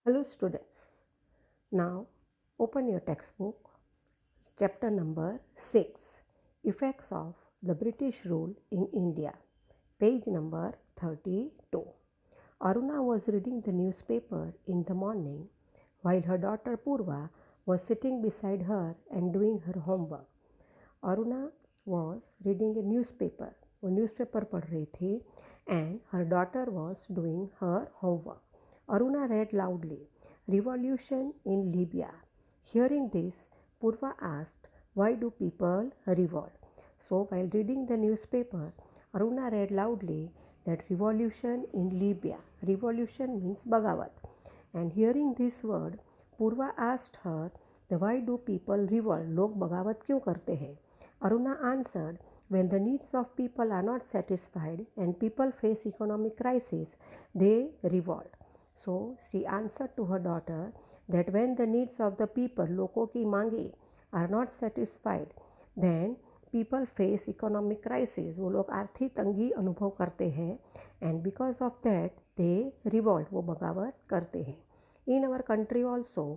Hello students. Now open your textbook, chapter number 6, Effects of the British Rule in India, page number 32. Aruna was reading the newspaper in the morning while her daughter Purva was sitting beside her and doing her homework. Aruna was reading a newspaper. वो newspaper पढ़ रही थी and her daughter was doing her homework. Aruna read loudly, Revolution in Libya. Hearing this, Purva asked, why do people revolt? So while reading the newspaper, Aruna read loudly that revolution in Libya. Revolution means Bagavat. And hearing this word, Purva asked her, why do people revolt? लोग बगावत क्यों करते हैं? Aruna answered, when the needs of people are not satisfied and people face economic crisis, they revolt. So she answered to her daughter that when the needs of the people, लोगों की मांगे, are not satisfied, then people face economic crisis. वो लोग आर्थिक तंगी अनुभव करते हैं and because of that they revolt. वो बगावत करते हैं. In our country also,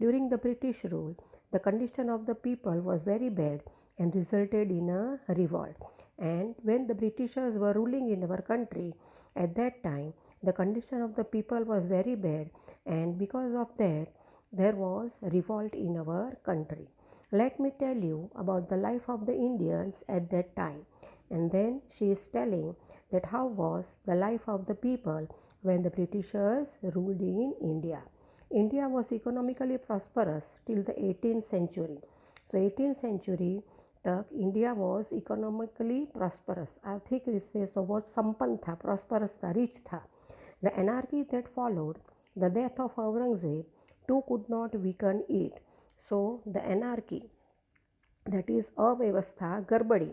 during the British rule, the condition of the people was very bad and resulted in a revolt. And when the Britishers were ruling in our country, at that time, the condition of the people was very bad, and because of that, there was revolt in our country. Let me tell you about the life of the Indians at that time. And then she is telling that how was the life of the people when the Britishers ruled in India. India was economically prosperous till the 18th century. So 18th century तक India was economically prosperous. आर्थिक रूप से तो बहुत संपन्न था, prosperous था, rich था. The anarchy that followed the death of Aurangzeb too could not weaken it. So the anarchy that is अव्यवस्था, गड़बड़ी,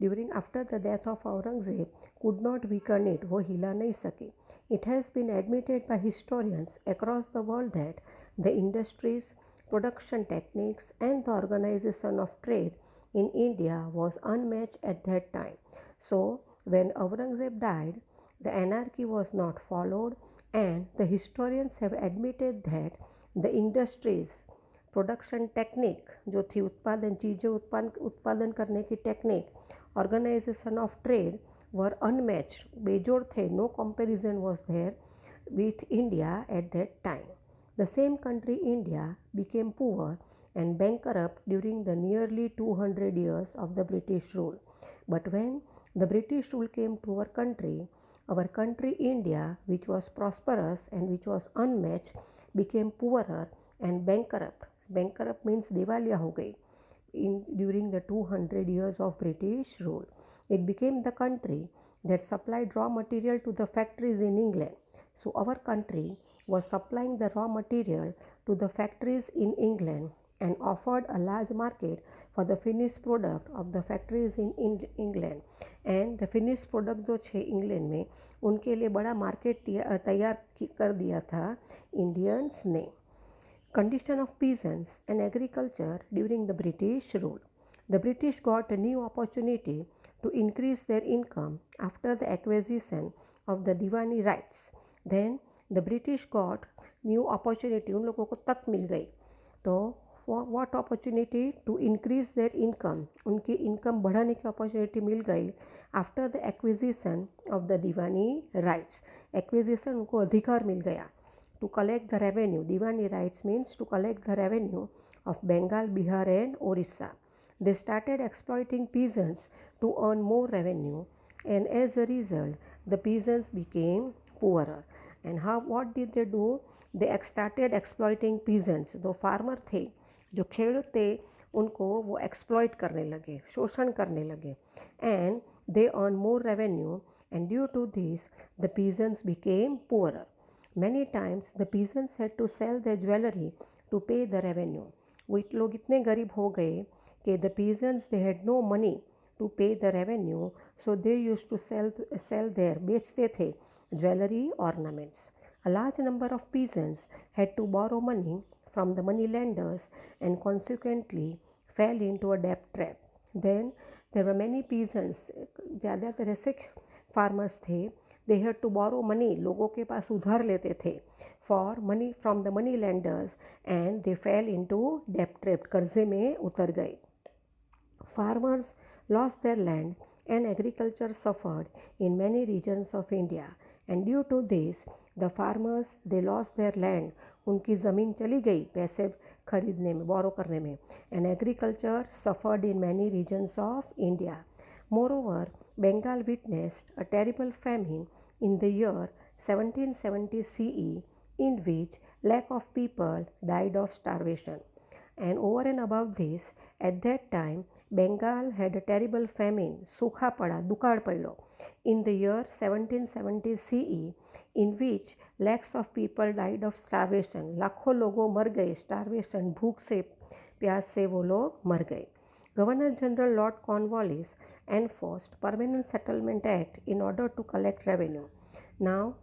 during after the death of Aurangzeb could not weaken it. वो हिला नहीं सके. It has been admitted by historians across the world that the industries, production techniques, and the organization of trade in India was unmatched at that time. So, when Aurangzeb died, the anarchy was not followed, and the historians have admitted that the industries, production technique जो थी, उत्पादन चीज़ें उत्पादन करने की technique, organisation of trade were unmatched, बेजोड़ थे. No comparison was there with India at that time. The same country, India, became poor and bankrupt during the nearly 200 years of the British rule. But when the British rule came to our country, India, which was prosperous and which was unmatched, became poorer and bankrupt. Bankrupt means दिवालिया हो गई. During the 200 years of British rule, it became the country that supplied raw material to the factories in England. So our country was supplying the raw material to the factories in England and offered a large market for the finished product of the factories in England. And the finished product जो छे England में, उनके लिए बड़ा market तैयार कर दिया था इंडियंस ने. Condition of peasants and agriculture during the British rule. The British got a new opportunity to increase their income after the acquisition of the Diwani rights. Then the British got new opportunity, उन लोगों को तक मिल गई. तो what opportunity to increase their income, उनकी income बढ़ाने की opportunity मिल गई after the acquisition of the Diwani rights. Acquisition उनको अधिकार मिल गया. To collect the revenue. Diwani rights means to collect the revenue of Bengal, Bihar and Orissa. They started exploiting peasants to earn more revenue, and as a result, the peasants became poorer. And what did they do? They started exploiting peasants. जो farmer थे, जो खेड़ूत थे, उनको वो exploit करने लगे, शोषण करने लगे. And they earn more revenue, and due to this, the peasants became poorer. Many times the peasants had to sell their jewelry to pay the revenue. वो लोग इतने गरीब हो गए कि the peasants, they had no money to pay the revenue, so they used to sell their, बेचते थे jewelry ornaments. A large number of peasants had to borrow money from the money lenders and consequently fell into a debt trap. Then there were many peasants, ज़्यादातर ऐसे farmers थे, they had to borrow money, लोगों के पास उधार लेते थे for money from the money lenders and they fell into debt trap. कर्जे में उतर गए. Farmers lost their land and agriculture suffered in many regions of India. And due to this, the farmers they lost their land. उनकी ज़मीन चली गई पैसे खरीदने में, बोरो करने में. And agriculture suffered in many regions of India. Moreover, Bengal witnessed a terrible famine in the year 1770 CE, in which lakh of people died of starvation. And over and above this, at that time, Bengal had a terrible famine, सूखा पड़ा, दुकाड़ पड़ो, in the year 1770 CE, in which lakhs of people died of starvation. लाखों लोगों मर गए starvation, भूख से, प्यास से वो लोग मर गए. Governor General Lord Cornwallis enforced Permanent Settlement Act in order to collect revenue. Now,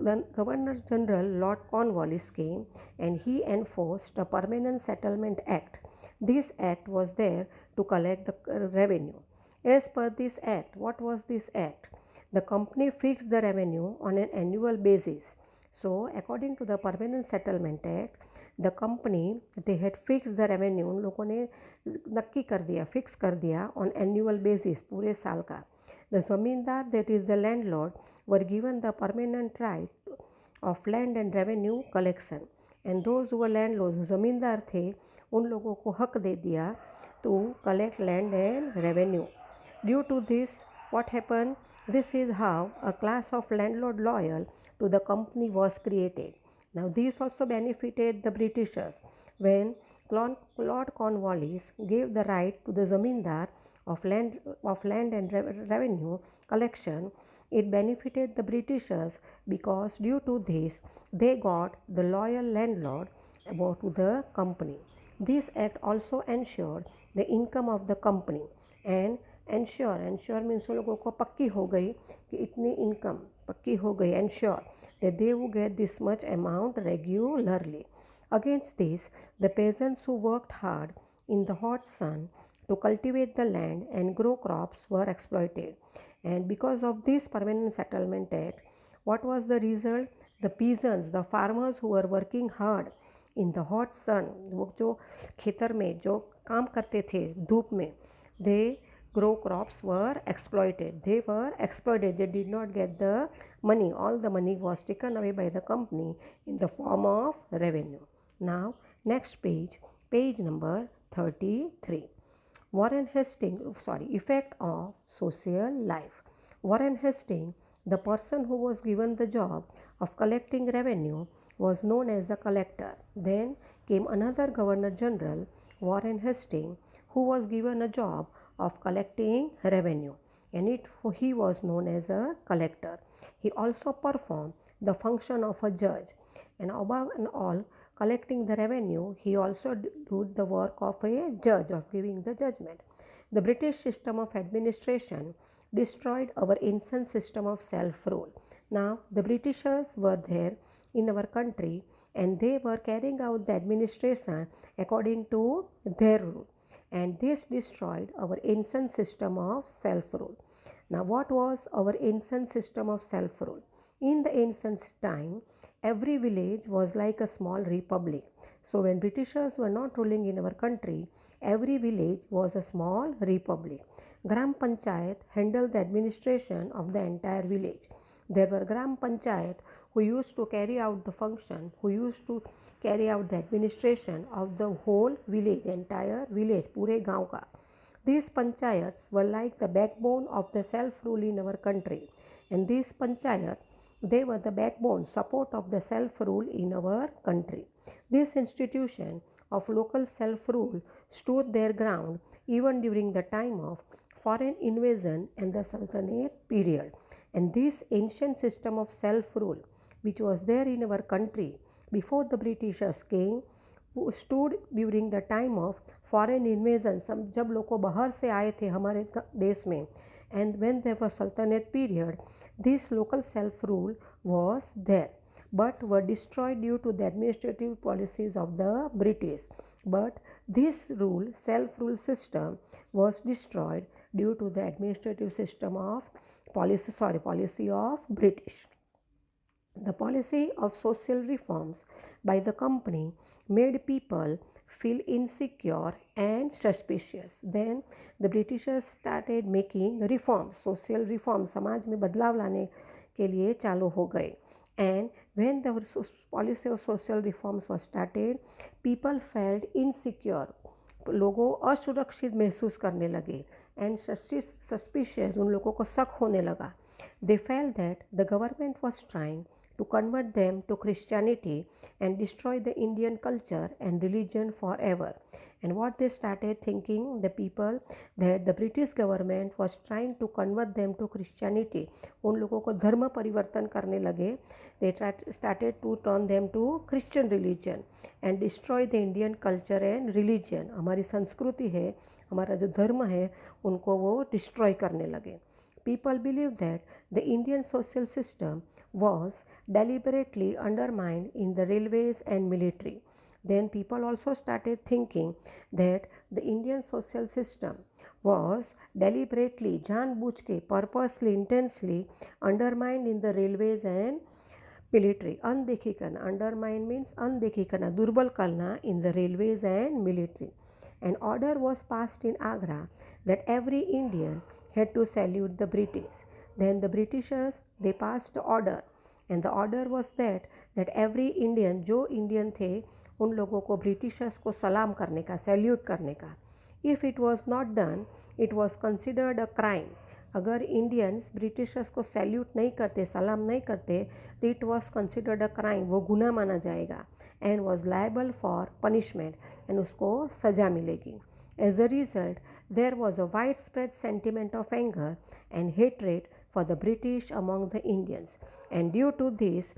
the Governor General Lord Cornwallis came and he enforced a Permanent Settlement Act. This act was there to collect the revenue. As per this act, what was this act? The company fixed the revenue on an annual basis. So, according to the Permanent Settlement Act, the company they had fixed the revenue. उन लोगों ने नक्की कर दिया, fix कर दिया on annual basis पूरे साल का. The zamindar, that is the landlord, were given the permanent right of land and revenue collection. And those who were landlords, ज़मींदार थे, उन लोगों को हक दे दिया to collect land and revenue. Due to this, what happened? This is how a class of landlord loyal to the company was created. Now, this also benefited the Britishers when Lord Cornwallis gave the right to the zamindar of land and revenue collection. It benefited the Britishers because due to this they got the loyal landlord about the company. This act also ensured the income of the company and ensure means उन लोगों को पक्की हो गई कि इतनी income पक्की हो गई. ensure that they would get this much amount regularly. Against this, the peasants who worked hard in the hot sun to cultivate the land and grow crops were exploited. And because of this Permanent Settlement Act, what was the result? The peasants, the farmers who were working hard in the hot sun, वो जो खेतर में जो काम करते थे धूप में, they grow crops were exploited. They were exploited. They did not get the money. All the money was taken away by the company in the form of revenue. Now, next page, page number 33. Effect of social life. Warren Hastings, the person who was given the job of collecting revenue, was known as the collector. Then came another Governor General, Warren Hastings, who was given a job of collecting revenue, and he was known as a collector. He also performed the function of a judge, and above and all, collecting the revenue, he also did the work of a judge of giving the judgment. The British system of administration destroyed our ancient system of self-rule. Now, the Britishers were there in our country and they were carrying out the administration according to their rule. And this destroyed our ancient system of self-rule. Now, what was our ancient system of self-rule? In the ancient time, every village was like a small republic. So, when Britishers were not ruling in our country, every village was a small republic. Gram Panchayat handled the administration of the entire village. There were Gram Panchayat who used to carry out the function, who used to carry out the administration of the whole village, entire village, पूरे गांव का. These panchayats were like the backbone of the self-rule in our country, and these panchayats they were the backbone support of the self-rule in our country. This institution of local self-rule stood their ground even during the time of foreign invasion and the Sultanate period. And this ancient system of self-rule which was there in our country before the Britishers came stood during the time of foreign invasion. सब जब लोग बाहर से आए थे हमारे देश में, and when there was Sultanate period, this local self-rule was there but were destroyed due to the administrative policies of the British. But this rule, self-rule system was destroyed due to the administrative system of policy of British. The policy of social reforms by the company made people feel insecure and suspicious. Then the Britishers started making reforms, social reforms, समाज में बदलाव लाने के लिए चालू हो गए. And when the policy of social reforms was started, people felt insecure. लोगों असुरक्षित महसूस करने लगे एंड सस्पिशियस, उन लोगों को शक होने लगा. They felt that the government was trying to convert them to Christianity and destroy the Indian culture and religion forever. And what they started thinking, the people, that the British government was trying to convert them to Christianity. उन लोगों को धर्म परिवर्तन करने लगे. They started to turn them to Christian religion and destroy the Indian culture and religion. हमारी संस्कृति है, हमारा जो धर्म है, उनको वो डिस्ट्रॉय करने लगे. People believe that the Indian social system was deliberately undermined in the railways and military. Then people also started thinking that the Indian social system was deliberately, जानबूझ के, purposely, intensely undermined in the railways and military. अनदेखी करना, undermine means अनदेखी करना, दुर्बल करना in the railways and military. An order was passed in Agra that every Indian had to salute the British. Then the Britishers, they passed the order, and the order was that every Indian, जो Indian थे, उन लोगों को Britishers को सलाम करने का, salute करने का. If it was not done, it was considered a crime. अगर इंडियंस ब्रिटिशर्स को सैल्यूट नहीं करते, सलाम नहीं करते, तो it was considered a crime, वो गुनाह माना जाएगा. And was liable for punishment, and उसको सज़ा मिलेगी. As a result, there was a widespread sentiment of anger and hatred for the British among the Indians. And due to this,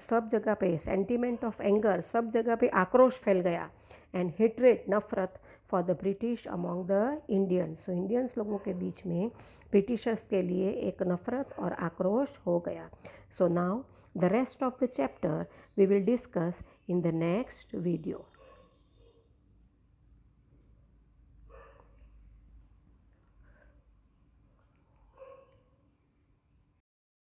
सब जगह पे सेंटिमेंट ऑफ एंगर, सब जगह पे आक्रोश फैल गया. एंड हेट्रेड, नफरत for the British among the Indians. So Indians लोगों के बीच में ब्रिटिशर्स के लिए एक नफरत और आक्रोश हो गया. So now the rest of the chapter we will discuss in the next video.